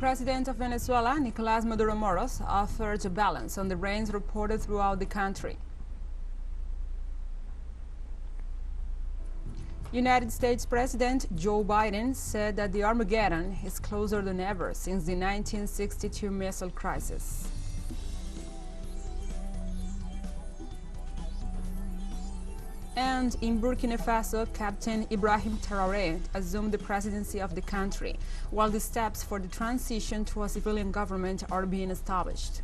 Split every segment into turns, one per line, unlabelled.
President of Venezuela, Nicolás Maduro Moros, offered a balance on the rains reported throughout the country. United States President Joe Biden said that the Armageddon is closer than ever since the 1962 missile crisis. And in Burkina Faso, Captain Ibrahim Traoré assumed the presidency of the country, while the steps for the transition to a civilian government are being established.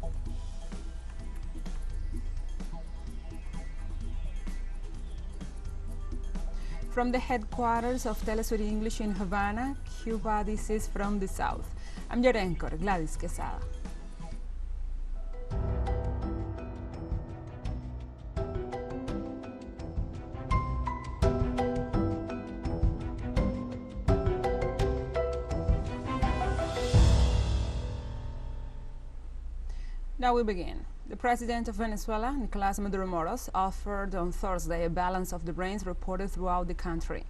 From the headquarters of TeleSUR English in Havana, Cuba, this is From the South. I'm your anchor, Gladys Quesada. Now we begin. The President of Venezuela, Nicolás Maduro Moros, offered on Thursday a balance of the rains reported throughout the country.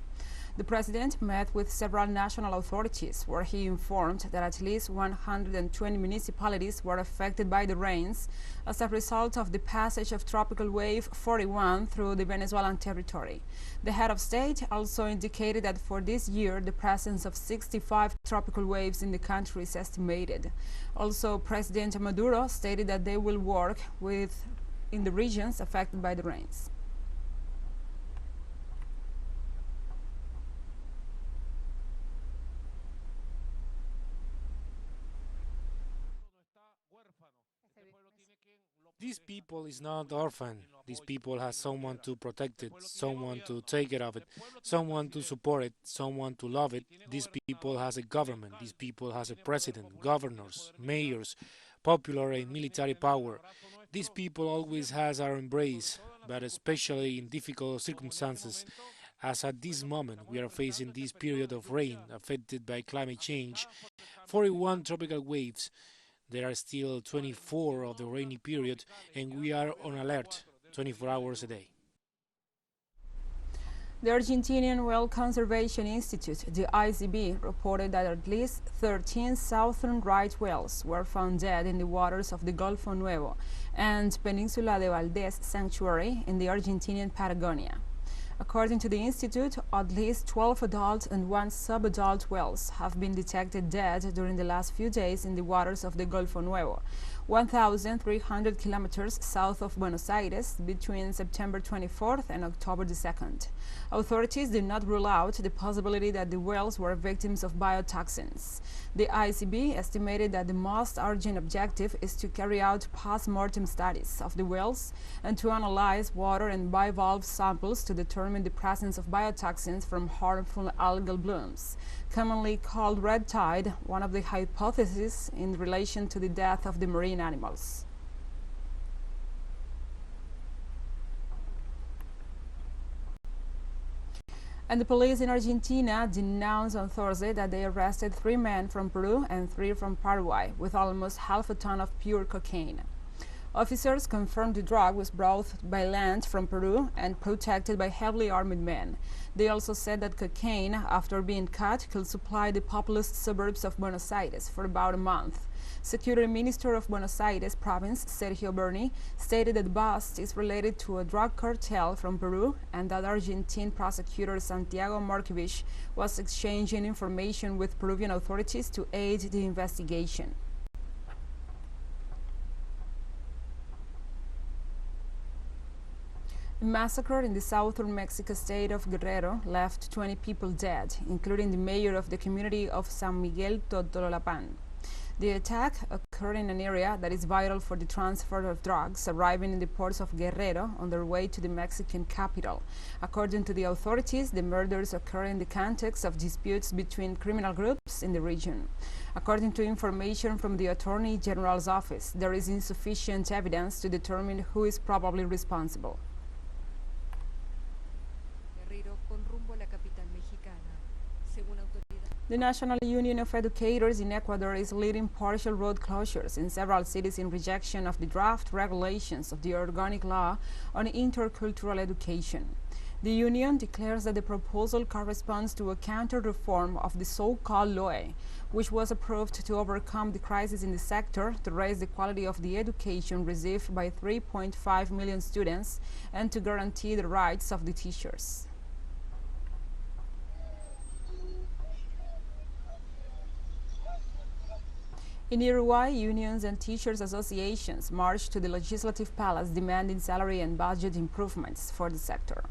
The President met with several national authorities where he informed that at least 120 municipalities were affected by the rains as a result of the passage of Tropical Wave 41 through the Venezuelan territory. The head of state also indicated that for this year the presence of 65 tropical waves in the country is estimated. Also, President Maduro stated that they will work in the regions affected by the rains.
This people is not orphan. This people has someone to protect it, someone to take care of it, someone to support it, someone to love it. This people has a government. This people has a president, governors, mayors, popular and military power. This people always has our embrace, but especially in difficult circumstances. As at this moment, we are facing this period of rain affected by climate change, 41 tropical waves. There are still 24 of the rainy period, and we are on alert 24 hours a day.
The Argentinian Well Conservation Institute, the ICB, reported that at least 13 southern right whales were found dead in the waters of the Golfo Nuevo and Peninsula de Valdés Sanctuary in the Argentinian Patagonia. According to the Institute, at least 12 adult and 1 subadult whales have been detected dead during the last few days in the waters of the Golfo Nuevo, 1,300 kilometers south of Buenos Aires, between September 24th and October 2nd. Authorities did not rule out the possibility that the whales were victims of biotoxins. The ICB estimated that the most urgent objective is to carry out post-mortem studies of the whales and to analyze water and bivalve samples to determine the presence of biotoxins from harmful algal blooms, commonly called red tide, one of the hypotheses in relation to the death of the marine animals. And the police in Argentina denounced on Thursday that they arrested 3 men from Peru and 3 from Paraguay with almost half a ton of pure cocaine. Officers confirmed the drug was brought by land from Peru and protected by heavily armed men. They also said that cocaine, after being cut, could supply the populous suburbs of Buenos Aires for about a month. Security Minister of Buenos Aires province, Sergio Berni, stated that the bust is related to a drug cartel from Peru and that Argentine prosecutor Santiago Markovich was exchanging information with Peruvian authorities to aid the investigation. A massacre in the southern Mexico state of Guerrero left 20 people dead, including the mayor of the community of San Miguel Totolapan. The attack occurred in an area that is vital for the transfer of drugs arriving in the ports of Guerrero on their way to the Mexican capital. According to the authorities, the murders occur in the context of disputes between criminal groups in the region. According to information from the Attorney General's office, there is insufficient evidence to determine who is probably responsible. The National Union of Educators in Ecuador is leading partial road closures in several cities in rejection of the draft regulations of the organic law on intercultural education. The union declares that the proposal corresponds to a counter-reform of the so-called LOE, which was approved to overcome the crisis in the sector, to raise the quality of the education received by 3.5 million students, and to guarantee the rights of the teachers. In Uruguay, unions and teachers' associations marched to the Legislative Palace demanding salary and budget improvements for the sector.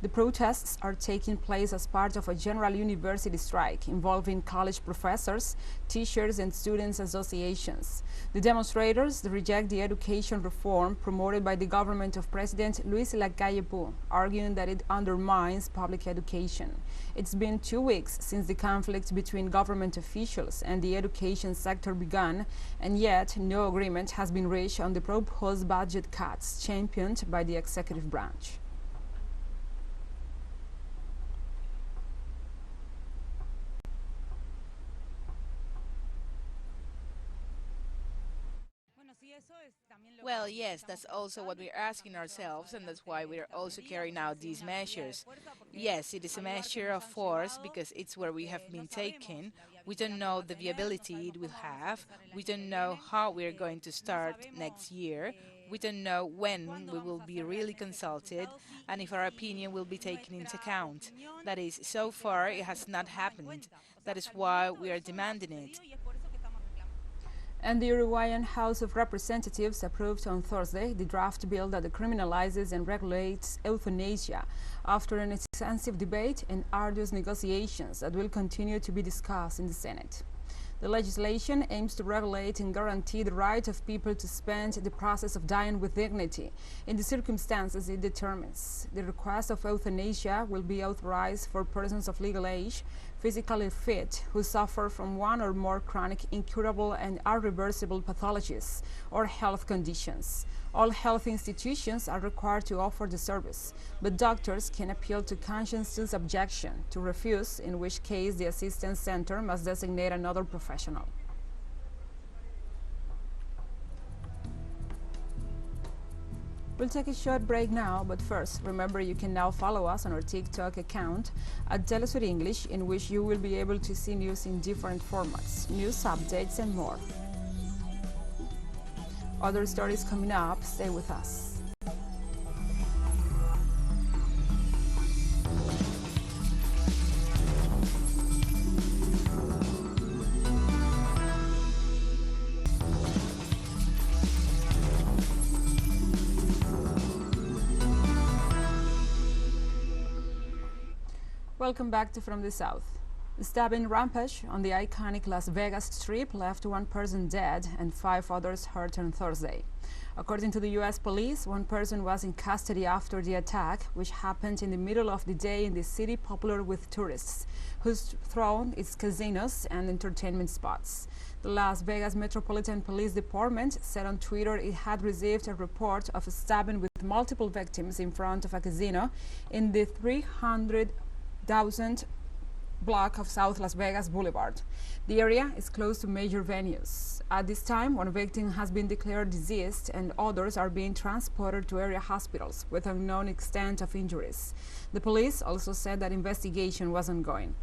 The protests are taking place as part of a general university strike involving college professors, teachers, and students' associations. The demonstrators reject the education reform promoted by the government of President Luis Lacalle Pou, arguing that it undermines public education. It's been 2 weeks since the conflict between government officials and the education sector began, and yet no agreement has been reached on the proposed budget cuts championed by the executive branch.
Well, yes, that's also what we're asking ourselves, and that's why we're also carrying out these measures. Yes, it is a measure of force because it's where we have been taken. We don't know the viability it will have. We don't know how we're going to start next year. We don't know when we will be really consulted and if our opinion will be taken into account. That is, so far it has not happened. That is why we are demanding it.
And the Uruguayan House of Representatives approved on Thursday the draft bill that criminalizes and regulates euthanasia after an extensive debate and arduous negotiations that will continue to be discussed in the Senate. The legislation aims to regulate and guarantee the right of people to spend the process of dying with dignity in the circumstances it determines. The request of euthanasia will be authorized for persons of legal age, physically fit, who suffer from one or more chronic, incurable, and irreversible pathologies or health conditions. All health institutions are required to offer the service, but doctors can appeal to conscientious objection to refuse, in which case the assistance center must designate another professional. We'll take a short break now, but first, remember you can now follow us on our TikTok account at TeleSUR English, in which you will be able to see news in different formats, news updates, and more. Other stories coming up, stay with us. Welcome back to From the South. The stabbing rampage on the iconic Las Vegas Strip left one person dead and 5 others hurt on Thursday. According to the U.S. police, one person was in custody after the attack, which happened in the middle of the day in the city popular with tourists, whose throne is casinos and entertainment spots. The Las Vegas Metropolitan Police Department said on Twitter it had received a report of a stabbing with multiple victims in front of a casino in the 300,000 block of South Las Vegas Boulevard. The area is close to major venues. At this time, one victim has been declared deceased and others are being transported to area hospitals with unknown extent of injuries. The police also said that investigation was ongoing.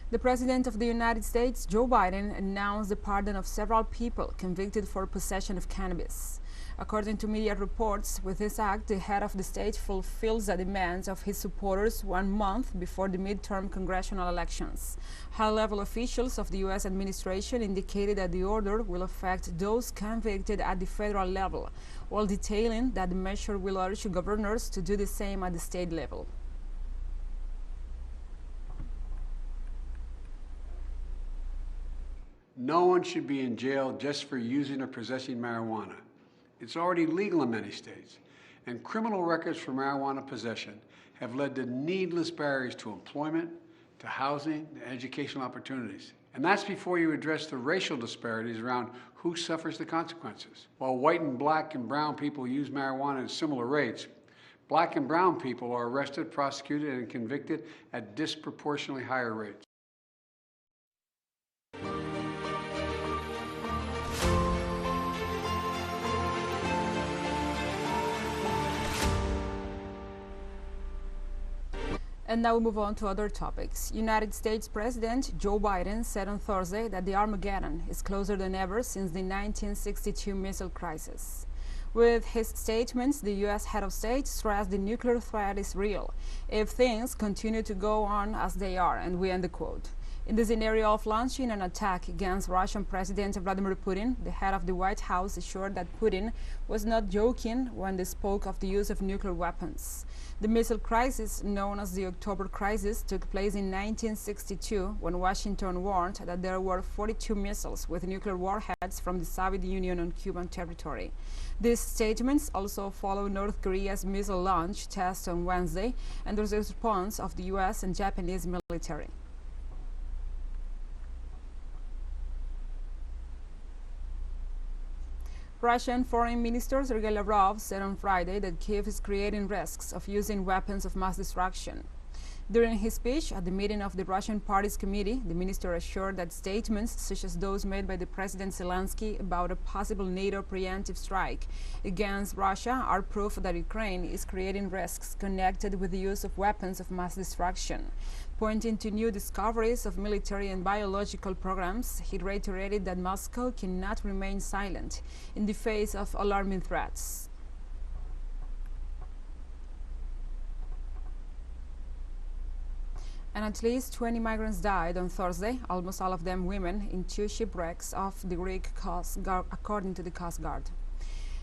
The President of the United States, Joe Biden, announced the pardon of several people convicted for possession of cannabis. According to media reports, with this act, the head of the state fulfills the demands of his supporters 1 month before the midterm congressional elections. High-level officials of the U.S. administration indicated that the order will affect those convicted at the federal level, while detailing that the measure will urge governors to do the same at the state level.
No one should be in jail just for using or possessing marijuana. It's already legal in many states, and criminal records for marijuana possession have led to needless barriers to employment, to housing, to educational opportunities. And that's before you address the racial disparities around who suffers the consequences. While white and black and brown people use marijuana at similar rates, black and brown people are arrested, prosecuted, and convicted at disproportionately higher rates.
And now we move on to other topics. United States President Joe Biden said on Thursday that the Armageddon is closer than ever since the 1962 missile crisis. With his statements, the U.S. head of state stressed the nuclear threat is real if things continue to go on as they are, and we end the quote. In the scenario of launching an attack against Russian President Vladimir Putin, the head of the White House assured that Putin was not joking when they spoke of the use of nuclear weapons. The missile crisis, known as the October Crisis, took place in 1962 when Washington warned that there were 42 missiles with nuclear warheads from the Soviet Union on Cuban territory. These statements also follow North Korea's missile launch test on Wednesday and the response of the U.S. and Japanese military. Russian Foreign Minister Sergei Lavrov said on Friday that Kiev is creating risks of using weapons of mass destruction. During his speech at the meeting of the Russian Party's committee, the minister assured that statements such as those made by the President Zelensky about a possible NATO preemptive strike against Russia are proof that Ukraine is creating risks connected with the use of weapons of mass destruction. Pointing to new discoveries of military and biological programs, he reiterated that Moscow cannot remain silent in the face of alarming threats. And at least 20 migrants died on Thursday, almost all of them women, in two shipwrecks off the Greek Coast Guard, according to the Coast Guard.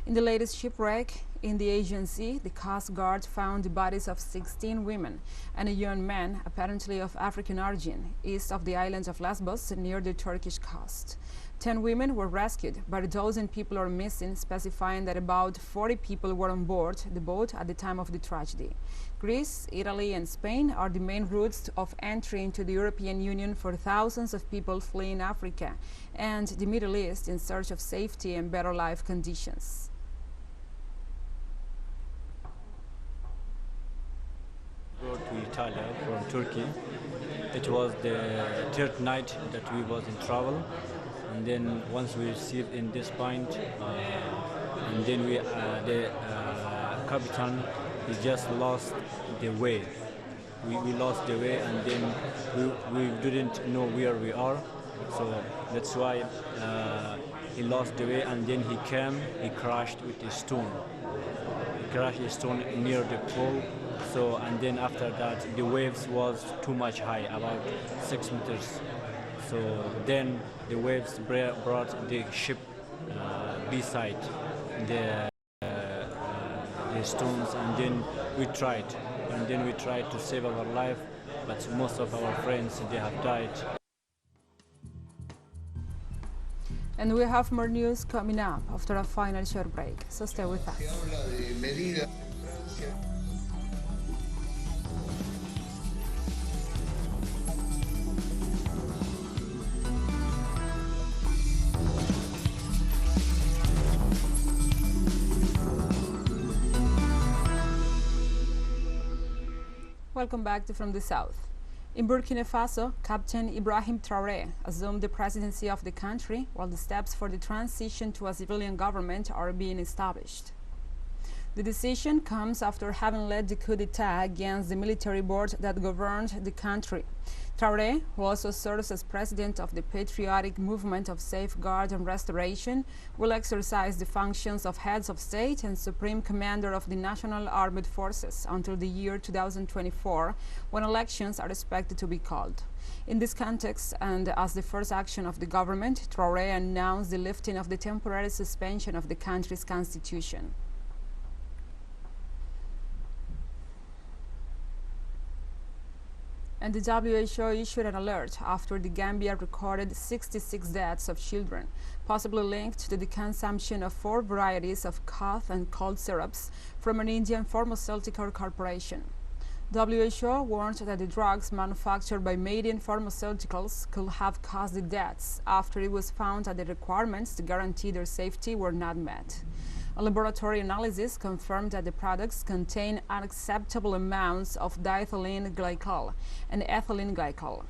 In the latest shipwreck in the Aegean Sea, the Coast Guard found the bodies of 16 women and a young man, apparently of African origin, east of the island of Lesbos near the Turkish coast. 10 women were rescued, but a dozen people are missing, specifying that about 40 people were on board the boat at the time of the tragedy. Greece, Italy, and Spain are the main routes of entry into the European Union for thousands of people fleeing Africa and the Middle East in search of safety and better life conditions.
Go to Italy from Turkey. It was the third night that we was in travel, and then once we received in this point, and then the captain he just lost the way. We lost the way, and then we didn't know where we are, so that's why he lost the way, and then he crashed with a stone. He crashed a stone near the pole. So, and then after that, the waves was too much high, about 6 meters. So then the waves brought the ship beside the stones, and then we tried to save our life, but most of our friends, they have died.
And we have more news coming up after a final short break, so stay with us. Welcome back to From the South. In Burkina Faso, Captain Ibrahim Traoré assumed the presidency of the country while the steps for the transition to a civilian government are being established. The decision comes after having led the coup d'etat against the military board that governed the country. Traoré, who also serves as president of the Patriotic Movement of Safeguard and Restoration, will exercise the functions of heads of state and supreme commander of the National Armed Forces until the year 2024, when elections are expected to be called. In this context, and as the first action of the government, Traoré announced the lifting of the temporary suspension of the country's constitution. And the WHO issued an alert after the Gambia recorded 66 deaths of children, possibly linked to the consumption of 4 varieties of cough and cold syrups from an Indian pharmaceutical corporation. WHO warned that the drugs manufactured by Median Pharmaceuticals could have caused the deaths after it was found that the requirements to guarantee their safety were not met. A laboratory analysis confirmed that the products contain unacceptable amounts of diethylene glycol and ethylene glycol.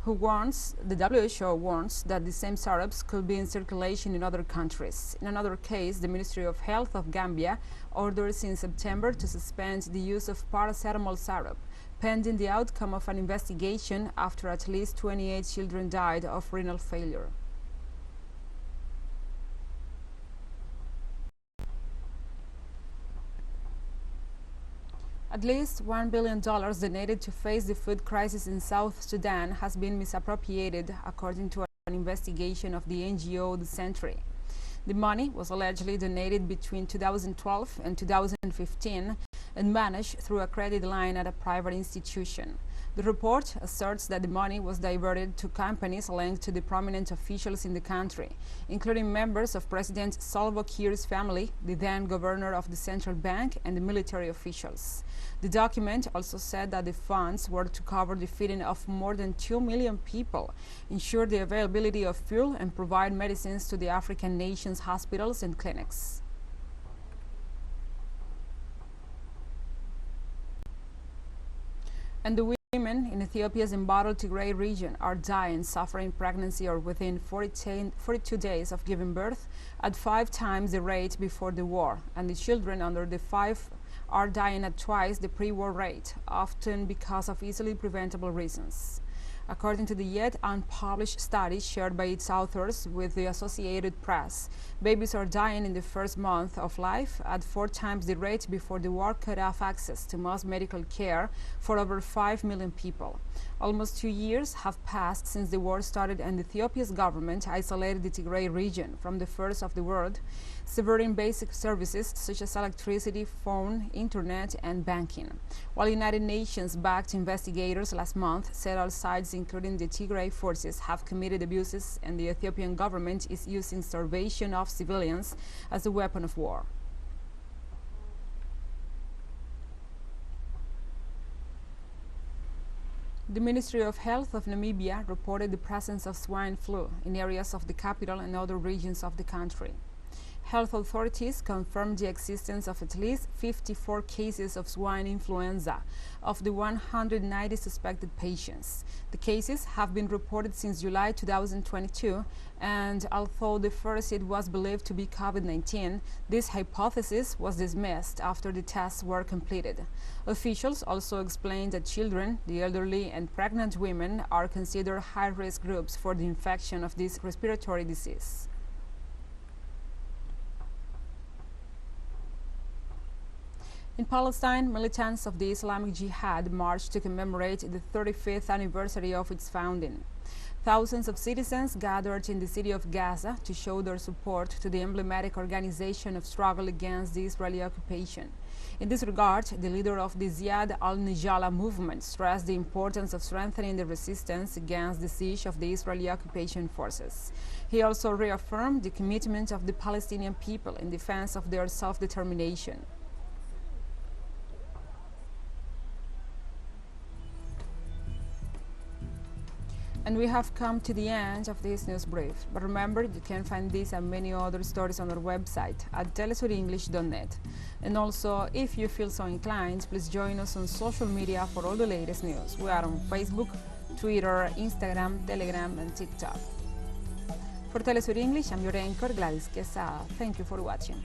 The WHO warns that the same syrups could be in circulation in other countries. In another case, the Ministry of Health of Gambia orders in September to suspend the use of paracetamol syrup pending the outcome of an investigation after at least 28 children died of renal failure. At least $1 billion donated to face the food crisis in South Sudan has been misappropriated, according to an investigation of the NGO The Sentry. The money was allegedly donated between 2012 and 2015 and managed through a credit line at a private institution. The report asserts that the money was diverted to companies linked to the prominent officials in the country, including members of President Salva Kiir's family, the then governor of the central bank, and the military officials. The document also said that the funds were to cover the feeding of more than 2 million people, ensure the availability of fuel, and provide medicines to the African nations' hospitals and clinics. And the women in Ethiopia's embattled Tigray region are dying, suffering pregnancy or within 42 days of giving birth at 5 times the rate before the war, and the children under the 5 are dying at twice the pre-war rate, often because of easily preventable reasons. According to the yet unpublished study shared by its authors with the Associated Press, babies are dying in the first month of life at 4 times the rate before the war cut off access to most medical care for over 5 million people. Almost 2 years have passed since the war started, and Ethiopia's government isolated the Tigray region from the rest of the world, severing basic services such as electricity, phone, internet, and banking. While United Nations-backed investigators last month said all sides, including the Tigray forces, have committed abuses, and the Ethiopian government is using starvation of civilians as a weapon of war. The Ministry of Health of Namibia reported the presence of swine flu in areas of the capital and other regions of the country. Health authorities confirmed the existence of at least 54 cases of swine influenza of the 190 suspected patients. The cases have been reported since July 2022, and although the first it was believed to be COVID-19, this hypothesis was dismissed after the tests were completed. Officials also explained that children, the elderly, and pregnant women are considered high-risk groups for the infection of this respiratory disease. In Palestine, militants of the Islamic Jihad marched to commemorate the 35th anniversary of its founding. Thousands of citizens gathered in the city of Gaza to show their support to the emblematic organization of struggle against the Israeli occupation. In this regard, the leader of the Ziad al-Nijala movement stressed the importance of strengthening the resistance against the siege of the Israeli occupation forces. He also reaffirmed the commitment of the Palestinian people in defense of their self-determination. And we have come to the end of this news brief. But remember, you can find this and many other stories on our website at telesurenglish.net. And also, if you feel so inclined, please join us on social media for all the latest news. We are on Facebook, Twitter, Instagram, Telegram, and TikTok. For TeleSUR English, I'm your anchor, Gladys Quesada. Thank you for watching.